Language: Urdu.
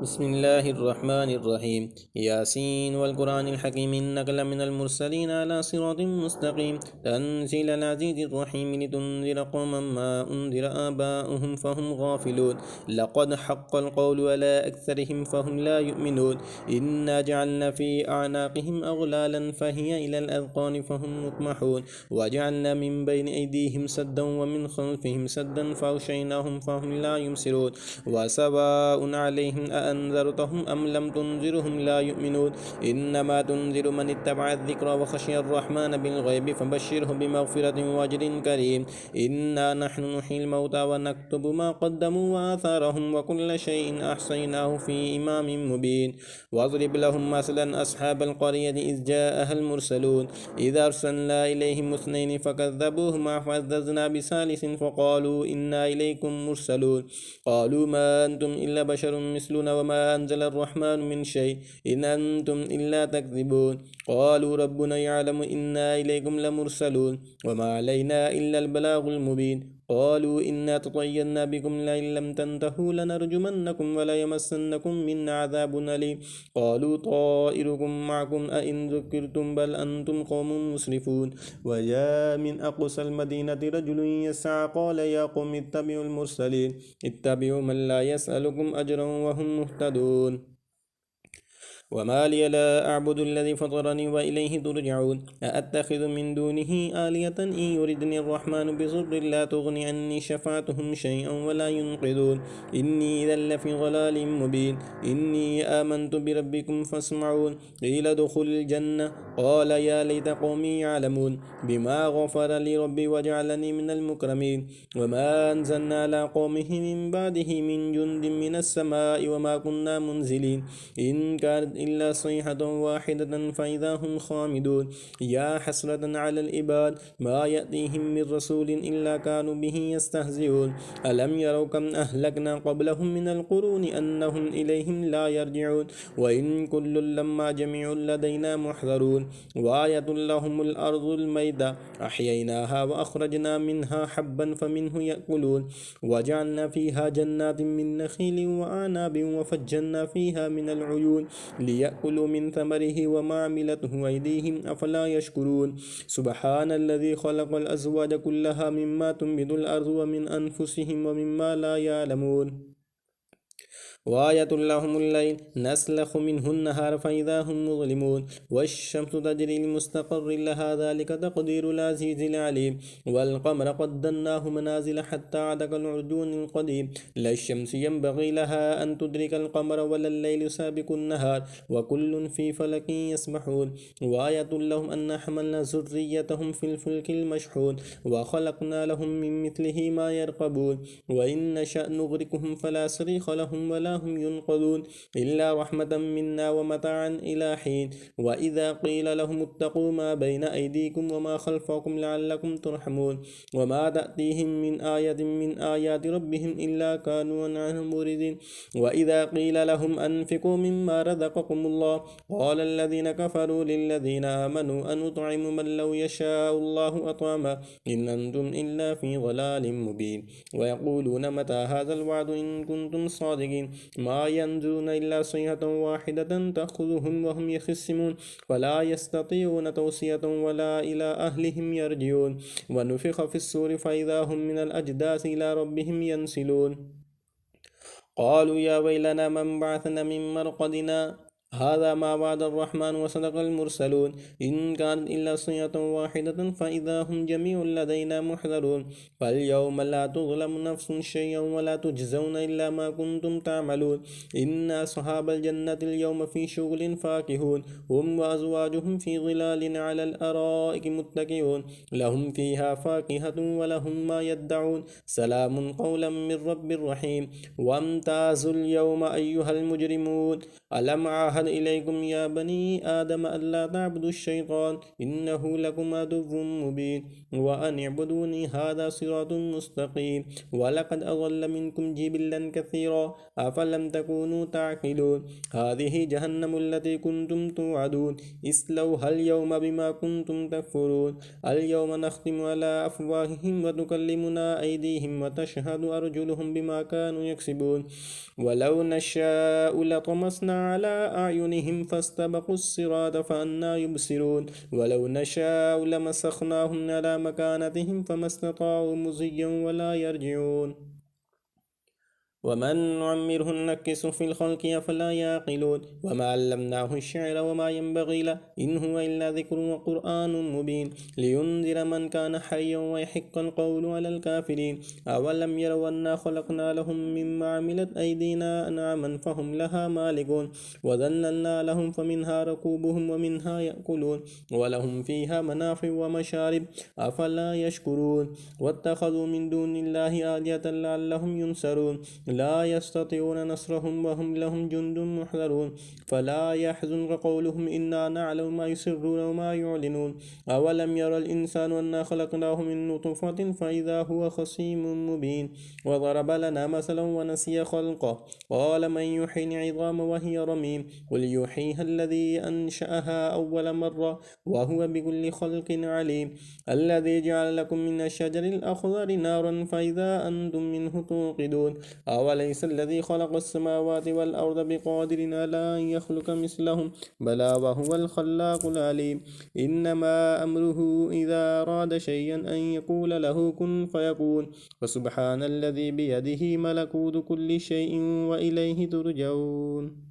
بسم الله الرحمن الرحيم ياسين والقرآن الحكيم إنك لمن المرسلين على صراط مستقيم تنزيل العزيز الرحيم لتنذر قوما ما أنذر آباؤهم فهم غافلون لقد حق القول على أكثرهم فهم لا يؤمنون إنا جعلنا في أعناقهم أغلالا فهي إلى الأذقان فهم مطمحون وجعلنا من بين أيديهم سدا ومن خلفهم سدا فأغشيناهم فهم لا يبصرون وسواء عليهم أأنذرتهم أم لم تنذرهم لا يؤمنون إنما تنذر من اتبع الذكر وخشي الرحمن بالغيب فبشره بمغفرة وأجر كريم إنا نحن نحيي الموتى ونكتب ما قدموا وآثارهم وكل شيء أحصيناه في إمام مبين واضرب لهم مثلا أصحاب القرية إذ جاءها المرسلون إذا أرسلنا إليهم اثنين فكذبوهما فعززنا بثالث فقالوا إنا إليكم مرسلون قالوا ما أنتم إلا بشر مثلنا وما أنزل الرحمن من شيء إن أنتم إلا تكذبون قالوا ربنا يعلم إنا إليكم لمرسلون وما علينا إلا البلاغ المبين قالوا إنا تطيرنا بكم لئن لم تنتهوا لنرجمنكم وليمسنكم منا عذاب أليم قالوا طائركم معكم أئن ذكرتم بل أنتم قوم مسرفون وجاء من أقصى المدينة رجل يسعى قال يا قوم اتبعوا المرسلين اتبعوا من لا يسألكم أجرا وهم مهتدون وما لي لا أعبد الذي فطرني وإليه ترجعون أأتخذ من دونه آلية إن يردني الرحمن بضر لا تغني عني شفاعتهم شيئا ولا ينقذون إني إذا لفي ضلال مبين إني آمنت بربكم فاسمعون قيل ادخل الجنة قال يا ليت قومي يعلمون بما غفر لي ربي وجعلني من المكرمين وما أنزلنا على قومه من بعده من جند من السماء وما كنا منزلين إن كانت إلا صيحة واحدة فإذا هم خامدون يا حسرة على العباد ما يأتيهم من رسول إلا كانوا به يستهزئون ألم يروا كم أهلكنا قبلهم من القرون أنهم إليهم لا يرجعون وإن كل لما جميع لدينا محضرون وآية لهم الأرض الميدة أحييناها وأخرجنا منها حبا فمنه يأكلون وجعلنا فيها جنات من نخيل وأعناب وفجرنا فيها من العيون ليأكلوا من ثمره وما عملته أيديهم أفلا يشكرون سبحان الذي خلق الأزواج كلها مما تنبت الأرض ومن أنفسهم ومما لا يعلمون وآية لهم الليل نسلخ منه النهار فإذا هم مظلمون والشمس تجري لمستقر لها ذلك تقدير العزيز العليم والقمر قدرناه منازل حتى عاد كالعرجون القديم لا الشمس ينبغي لها أن تدرك القمر ولا الليل سابق النهار وكل في فلك يسبحون وآية لهم أن حملنا ذريتهم في الفلك المشحون وخلقنا لهم من مثله ما يرقبون وإن نشأ نغرقهم فلا صريخ لهم ولا هم ينقذون إلا رحمة منا ومتاعا إلى حين وإذا قيل لهم اتقوا ما بين أيديكم وما خلفكم لعلكم ترحمون وما تأتيهم من آية من آيات ربهم إلا كانوا عنها موردين وإذا قيل لهم أنفقوا مما رزقكم الله قال الذين كفروا للذين آمنوا أنطعم من لو يشاء الله أطعمه إن أنتم إلا في ضلال مبين ويقولون متى هذا الوعد إن كنتم صادقين ما ينظرون إلا صيحة واحدة تأخذهم وهم يخصمون ولا يستطيعون توصية ولا إلى أهلهم يرجعون ونفخ في الصور فإذا هم من الأجداث إلى ربهم ينسلون قالوا يا ويلنا من بعثنا من مرقدنا هذا ما وعد الرحمن وصدق المرسلون إن كانت إلا صيحة واحدة فإذا هم جميع لدينا محضرون فاليوم لا تظلم نفس شيئا ولا تجزون إلا ما كنتم تعملون إن أصحاب الجنة اليوم في شغل فاكهون هم وأزواجهم في ظلال على الأرائك متكئون لهم فيها فاكهة ولهم ما يدعون سلام قولا من رب رحيم وامتازوا اليوم أيها المجرمون ألم عاهد وأوحد إليكم يا بني آدم ألا تعبدوا الشيطان إنه لكم عدو مبين وأن اعبدوني هذا صراط مستقيم ولقد أضل منكم جبلا كثيرا أفلم تكونوا تعقلون هذه جهنم التي كنتم توعدون اصلوها اليوم بما كنتم تكفرون اليوم نختم على أفواههم وتكلمنا أيديهم وتشهد أرجلهم بما كانوا يكسبون ولو نشاء لطمسنا على أعينهم فاستبقوا الصراط فأنا يبصرون ولو نشاء لمسخناهم على مكانتهم فما استطاعوا مزيا ولا يرجعون ومن نعمره نكسه في الخلق أفلا يعقلون وما علمناه الشعر وما ينبغي له إن هو إلا ذكر وقرآن مبين لينذر من كان حيا ويحق القول على الكافرين أولم يروا أنا خلقنا لهم مما عملت أيدينا أنعاما فهم لها مالكون وذللنا لهم فمنها ركوبهم ومنها يأكلون ولهم فيها منافع ومشارب أفلا يشكرون واتخذوا من دون الله آلهة لعلهم ينصرون لا يستطيعون نصرهم وهم لهم جند محضرون فلا يحزنك قولهم إنا نعلم ما يسرون وما يعلنون أولم يرى الإنسان أنا خلقناه من نطفة فإذا هو خصيم مبين وضرب لنا مثلا ونسي خلقه قال من يحيي العظام وهي رميم قل يحييها الذي أنشأها أول مرة وهو بكل خلق عليم الذي جعل لكم من الشجر الأخضر نارا فإذا أنتم منه توقدون أوليس الذي خلق السماوات والأرض بقادر على أن يخلق مثلهم بلى وهو الخلاق العليم إنما أمره إذا أراد شيئا أن يقول له كن فيكون فسبحان الذي بيده ملكوت كل شيء وإليه ترجعون